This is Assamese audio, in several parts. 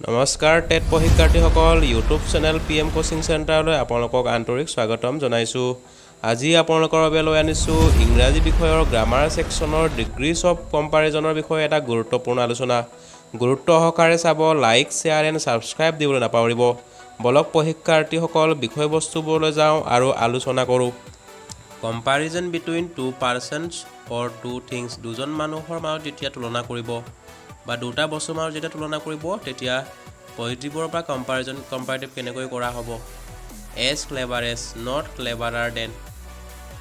নমস্কাৰ টেট পৰীক্ষাৰ্থীসকল ইউটিউব চেনেল PM কোচিং চেণ্টাৰলৈ আপোনালোকক আন্তৰিক স্বাগতম জনাইছোঁ। আজি আপোনালোকৰ বাবে লৈ আনিছোঁ ইংৰাজী বিষয়ৰ গ্ৰামাৰ ছেকশ্যনৰ ডিগ্ৰীজ অফ কম্পাৰিজনৰ বিষয়ে এটা গুৰুত্বপূৰ্ণ আলোচনা। গুৰুত্ব সহকাৰে চাব, লাইক শ্বেয়াৰ এণ্ড ছাবস্ক্ৰাইব দিবলৈ নাপাহৰিব। বলক পৰীক্ষাৰ্থীসকল বিষয়বস্তুবোৰলৈ যাওঁ আৰু আলোচনা কৰোঁ। কম্পাৰিজন বিটুইন টু পাৰ্চনছ অৰ টু থিংছ, দুজন মানুহৰ মাজত যেতিয়া তুলনা কৰিব বা দুটা বস্তুৰ মাজত যেতিয়া তুলনা কৰিব তেতিয়া পজিটিভৰ পৰা কম্পাৰিটিভ কেনেকৈ কৰা হ'ব। As clever as, not cleverer than,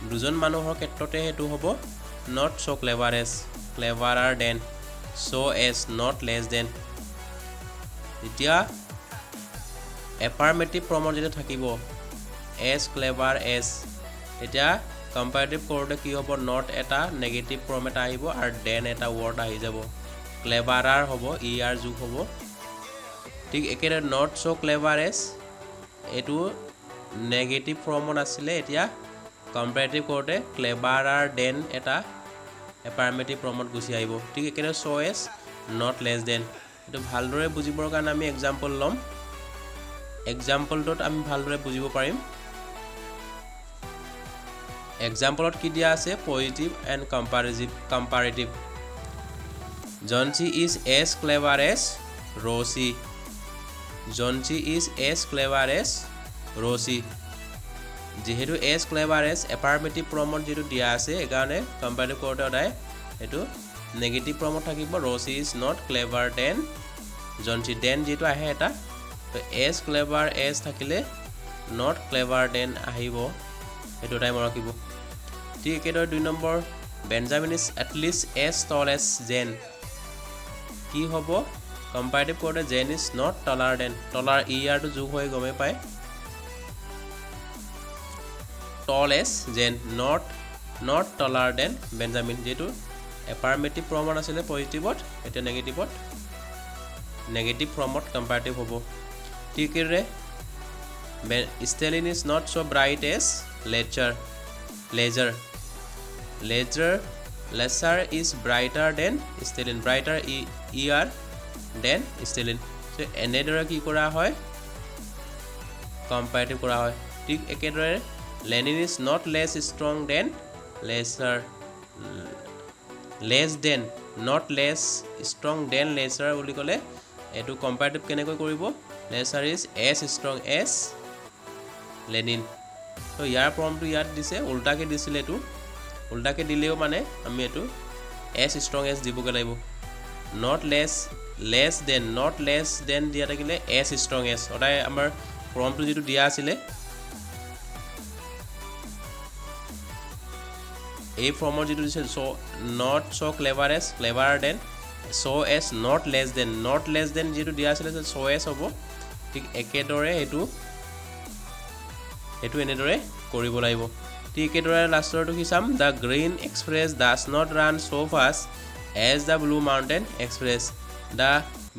দুজন মানুহৰ ক্ষেত্ৰতে সেইটো হ'ব। Not so' clever as, cleverer than, so' as, not less than. এতিয়া এফাৰ্মেটিভ ফৰ্মত যেতিয়া থাকিব এজ ক্লেভাৰ এজ, এতিয়া কম্পাৰিটিভ কৰোঁতে কি হ'ব, নট এটা নেগেটিভ ফৰ্ম এটা আহিব আৰু দেন এটা ৱৰ্ড আহি যাব, ক্লেভাৰাৰ হ'ব, ইয়াৰ যোগ হ'ব। ঠিক একেদৰে নট ছ' ক্লেভাৰ এজ, এইটো নেগেটিভ ফৰ্মত আছিলে, এতিয়া কম্পেৰেটিভ কৰোঁতে ক্লেভাৰাৰ দেন এটা এফাৰ্মেটিভ ফৰ্মত গুচি আহিব। ঠিক একেদৰে ছ' এজ, নট লেছ দেন। এইটো ভালদৰে বুজিবৰ কাৰণে আমি এক্সাম্পল ল'ম। এক্সাম্পলটোত আমি ভালদৰে বুজিব পাৰিম। এক্সাম্পলত কি দিয়া আছে, positive and comparative. Johnsy is as clever as Rossy, Johnsy is as clever as Rossy. যিহেতু এজ ক্লেভাৰ এজ এফাৰ্মেটিভ ফৰ্মত যিটো দিয়া আছে, সেইকাৰণে কম্পাৰিটিভ কৰোঁতে সদায় এইটো নেগেটিভ ফৰ্মত থাকিব। Rossy is not clever than Johnsy, than যিটো আহে এটা, তো এজ ক্লেভাৰ এজ থাকিলে নট ক্লেভাৰ দেন আহিব, সেইটো টাইম ৰাখিব। ঠিক একেদৰে 2 number, Benjamin is at least as tall as Jane. কি হ'ব, কম্পাৰিটিভ কৰোঁতে Jane is not taller than, taller ইয়াৰটো যোগ হৈ গমেই পায়, tall as Jane, not taller than Benjamin. যিহেতু এফাৰ্মেটিভ ফৰ্মত আছিলে পজিটিভত, এতিয়া নেগেটিভ ফৰ্মত কম্পাৰিটিভ হ'ব। ঠিক একেদৰে Stalin is not so' bright as Lazar, Lazar is brighter than Stalin, brighter ইয়াৰ দেন ষ্টেলিন। চ' এনেদৰে কি কৰা হয়, কম্পাৰিটিভ কৰা হয়। ঠিক একেদৰে Lenin is not less strong than Lazar, less than, not less strong than Lazar বুলি ক'লে এইটো কম্পাৰিটিভ কেনেকৈ কৰিব, Lazar is as strong as Lenin. তো ইয়াৰ ফৰ্মটো ইয়াত দিছে, উল্টাকৈ দিছিলে, এইটো উল্টাকৈ দিলেও মানে আমি এইটো এজ ষ্ট্ৰং এজ দিবগৈ লাগিব। Not less than, not less than দিয়া থাকিলে এজ ষ্ট্ৰং এজ, সদায় আমাৰ ফৰ্মটো যিটো দিয়া আছিলে এই ফৰ্মৰ যিটো দিছে, not so' clever as, clever than, so' as, not less than যিটো দিয়া আছিলে ছ' এজ হ'ব। ঠিক একেদৰে এইটো এনেদৰে কৰিব লাগিব। ঠিক একেদৰে লাষ্টৰটো কি চাম, the Green Express does not run so' fast as the Blue Mountain Express, the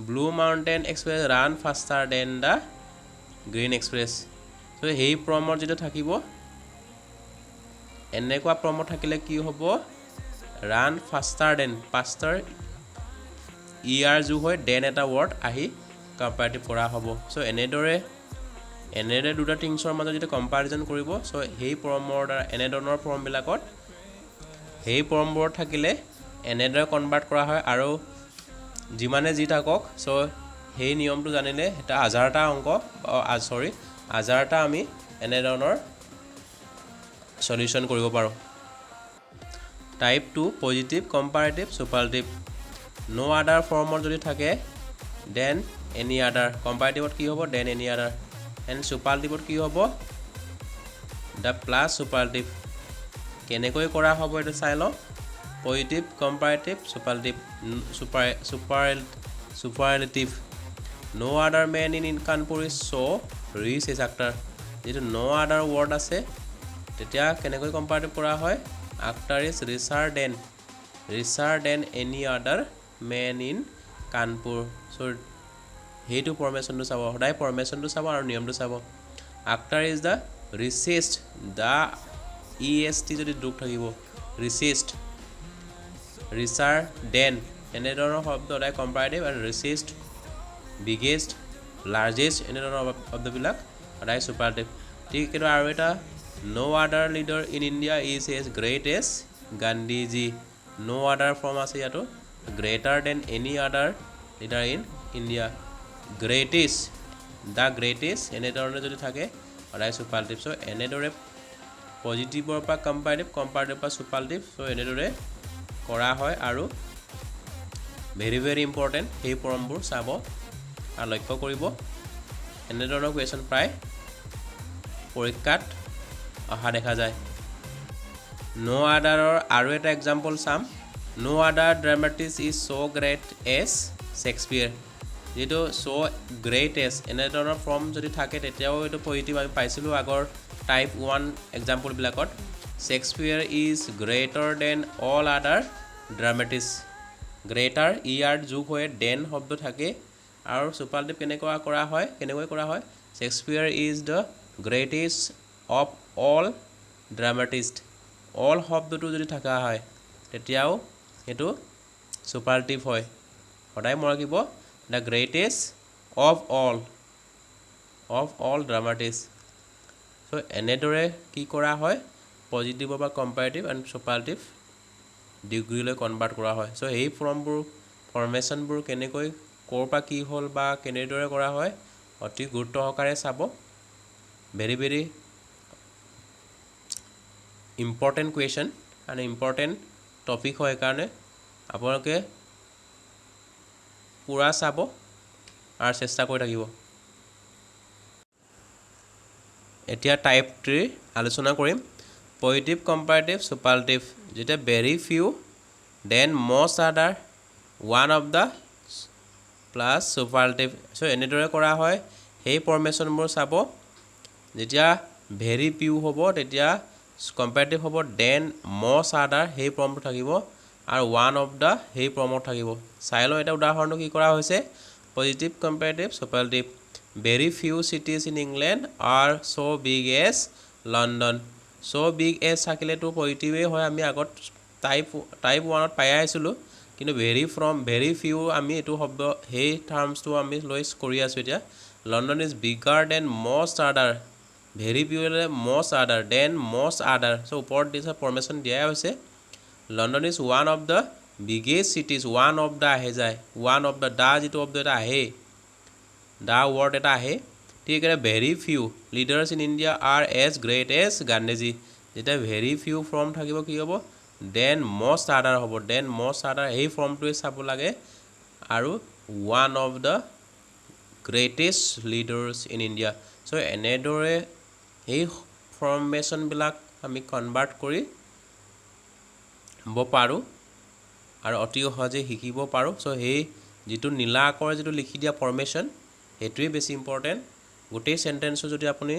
Blue Mountain Express run faster than the Green Express. So' সেই ফৰ্মত যিটো থাকিব, এনেকুৱা ফৰ্মত থাকিলে কি হ'ব, ৰান ফাষ্টাৰ দেন, ফাষ্টাৰ ইয়াৰ যোগ হৈ দেন এটা ৱৰ্ড আহি কম্পাৰিটিভ কৰা হ'ব। চ' এনেদৰে দুটা থিংছৰ মাজত যেতিয়া কম্পাৰিজন কৰিব, চ' সেই ফৰ্মৰ দ্বাৰা এনেধৰণৰ ফৰ্মবিলাকত সেই ফৰ্মবোৰত থাকিলে এনেদৰে কনভাৰ্ট কৰা হয়। আৰু যিমানে যি থাকক, চ' সেই নিয়মটো জানিলে এটা হাজাৰটা আমি এনেধৰণৰ সলিউশ্যন কৰিব পাৰোঁ। Type 2 positive comparative superlative. No' other ফৰ্মত যদি থাকে দেন এনি আদাৰ, কম্পাৰিটিভত কি হ'ব, দেন এনি আদাৰ, এণ্ড ছুপাৰলেটিভত কি হ'ব, দ্য প্লাছ ছুপাৰলেটিভ। কেনেকৈ কৰা হ'ব এইটো চাই লওঁ। Positive comparative superlative. No' other men in Kanpur is so' rich as Akhtar. যিটো ন' আদাৰ ৱৰ্ড আছে তেতিয়া কেনেকৈ কম্পাৰিটিভ কৰা হয়, Akhtar is richer than any other men in Kanpur. So' সেইটো ফৰ্মেশ্যনটো চাব, সদায় ফৰ্মেশ্যনটো চাব আৰু নিয়মটো চাব। Akhtar is the richest, the EST যদি যোগ থাকিব, ৰিচেষ্ট, ৰিচাৰ দেন, এনেধৰণৰ শব্দ সদায় কম্পাৰিটিভ আৰু ৰিচেষ্ট বিগেষ্ট, লাৰ্জেষ্ট এনেধৰণৰ শব্দবিলাক সদায় চুপাৰলেটিভ। ঠিক কিন্তু আৰু এটা no other leader in India is as great as Gandhiji. No other form আছে ইয়াতো, greater than any other leader in India. Greatest, the greatest এনেধৰণে যদি থাকে সদায় চুপাৰলেটিভ। চ' এনেদৰে পজিটিভৰ পৰা কম্পাৰেটিভ, কম্পাৰেটিভৰ পৰা চুপাৰলেটিভ, চ' এনেদৰে কৰা হয়। আৰু ভেৰি ভেৰি ইম্পৰ্টেণ্ট সেই ফৰ্মবোৰ চাব আৰু লক্ষ্য কৰিব। এনেধৰণৰ কুৱেশ্যন প্ৰায় পৰীক্ষাত অহা দেখা যায়। নো আদাৰৰ আৰু এটা এক্সাম্পল চাম। No other dramatist is so' great as Shakespeare. যিটো ছ' গ্ৰেট এজ এনেধৰণৰ ফৰ্ম যদি থাকে তেতিয়াও এইটো পজিটিভ আমি পাইছিলোঁ আগৰ টাইপ 1 এক্সাম্পলবিলাকত। Shakespeare is greater than all other dramatist. Greater ইয়াৰ যোগ হৈ দেন শব্দ থাকে আৰু চুপাৰলেটিভ কেনেকৈ কৰা হয়? Shakespeare is the greatest of all dramatist. All শব্দটো যদি থকা হয় তেতিয়াও সেইটো চুপাৰলেটিভ হয়। সদায় মনত ৰাখিব, দ্য গ্ৰেটেষ্ট অফ অল ড্ৰামাটিষ্ট। চ' এনেদৰে কি কৰা হয়? পজিটিভৰ পৰা কম্পাৰেটিভ এণ্ড চুপাৰলেটিভ ডিগ্ৰীলৈ কনভাৰ্ট কৰা হয়। চ' এই ফৰ্মেশ্যনবোৰ কেনেকৈ ক'ৰ পৰা কি হ'ল বা কেনেদৰে কৰা হয় অতি গুৰুত্ব সহকাৰে চাব। ভেৰি ভেৰি ইম্পৰ্টেণ্ট কুৱেশ্যন আৰু ইম্পৰ্টেণ্ট টপিক হয়, সেইকাৰণে আপোনালোকে পূৰা চাব আৰু চেষ্টা কৰি থাকিব। এতিয়া টাইপ 3 আলোচনা কৰিম। Positive, comparative, superlative. যেতিয়া very few, than most other, one of the plus superlative. So' এনেদৰে কৰা হয়। সেই ফৰ্মেশ্যনবোৰ চাব। যেতিয়া ভেৰি ফিউ হ'ব তেতিয়া কম্পাৰেটিভ হ'ব দেন মষ্ট আদাৰ সেই ফৰ্মটো থাকিব আৰু ওৱান অফ দ্য সেই ফৰ্মত থাকিব। চাই লওঁ এটা উদাহৰণটো কি কৰা হৈছে। Positive, comparative, superlative. Very few cities in England are so' big as London. So' big as থাকিলেতো পজিটিভেই হয়, আমি আগত টাইপ 1ত পাই আহিছিলোঁ। কিন্তু ভেৰি ফিউ আমি এইটো শব্দ সেই টাৰ্মছটো আমি লৈ কৰি আছোঁ এতিয়া। London is bigger than most other. Very few most other, than most other. চ' ওপৰত দিছে ফৰ্মেশ্যন দিয়াই হৈছে। London is one of the biggest cities, one of the আহে যায়, ওৱান অফ দ্য যিটো শব্দ এটা আহে, দ্য ৱৰ্ড এটা আহে। ঠিক আছে, very few leaders in India are as great as Gandhiji. যেতিয়া ভেৰি ফিউ ফৰ্ম থাকিব কি হ'ব? দেন মষ্ট আদাৰ হ'ব। দেন মষ্ট আদাৰ এই ফৰ্মটোৱে চাব লাগে আৰু one of the greatest leaders in India. So' এনেদৰে এই ফৰ্মেশ্যনবিলাক আমি কনভাৰ্ট কৰিব পাৰোঁ আৰু অতি সহজে শিকিব পাৰোঁ। চ' সেই যিটো নীলা আখৰে যিটো লিখি দিয়া ফৰ্মেশ্যন সেইটোৱে বেছি ইম্পৰ্টেণ্ট। গোটেই চেণ্টেঞ্চটো যদি আপুনি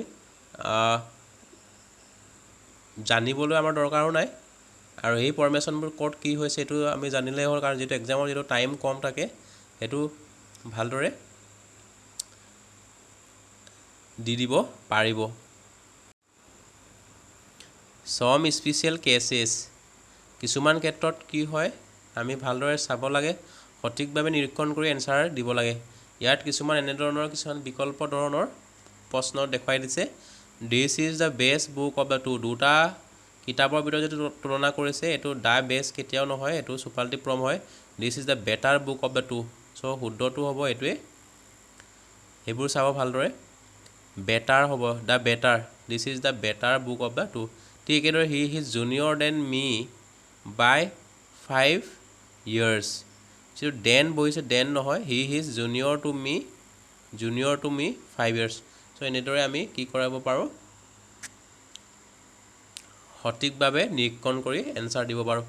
জানিবলৈ আমাৰ দৰকাৰো নাই আৰু এই ফৰ্মেশ্যনবোৰ ক'ত কি হৈছে সেইটো আমি জানিলেই হ'ল। কাৰণ যিটো এক্সামৰ যিটো টাইম কম থাকে সেইটো ভালদৰে দি দিব পাৰিব। সম স্পেচিয়েল কেছেছ, কিছুমান ক্ষেত্ৰত কি হয় আমি ভালদৰে চাব লাগে, সঠিকভাৱে নিৰীক্ষণ কৰি এনচাৰ দিব লাগে। ইয়াত কিছুমান এনেধৰণৰ কিছুমান বিকল্প ধৰণৰ প্ৰশ্ন দেখুৱাই দিছে। This is the best book of the two. দুটা কিতাপৰ ভিতৰত যিটো তুলনা কৰিছে এইটো দ্য বেষ্ট কেতিয়াও নহয়, এইটো চুপাৰলেটিভ ফৰ্ম হয়। This is the better book of the two. So' শুদ্ধটো হ'ব এইটোৱে। সেইবোৰ চাব ভালদৰে। বেটাৰ হ'ব, the better, this is the better book of the two. ঠিক একেদৰে he is junior than me by 5 years। যিটো দেন বহিছে দেন নহয়, he is junior to me 5 years। So' এনেদৰে আমি কি কৰাব পাৰোঁ? সঠিকভাৱে নিৰীক্ষণ কৰি এনচাৰ দিব পাৰোঁ।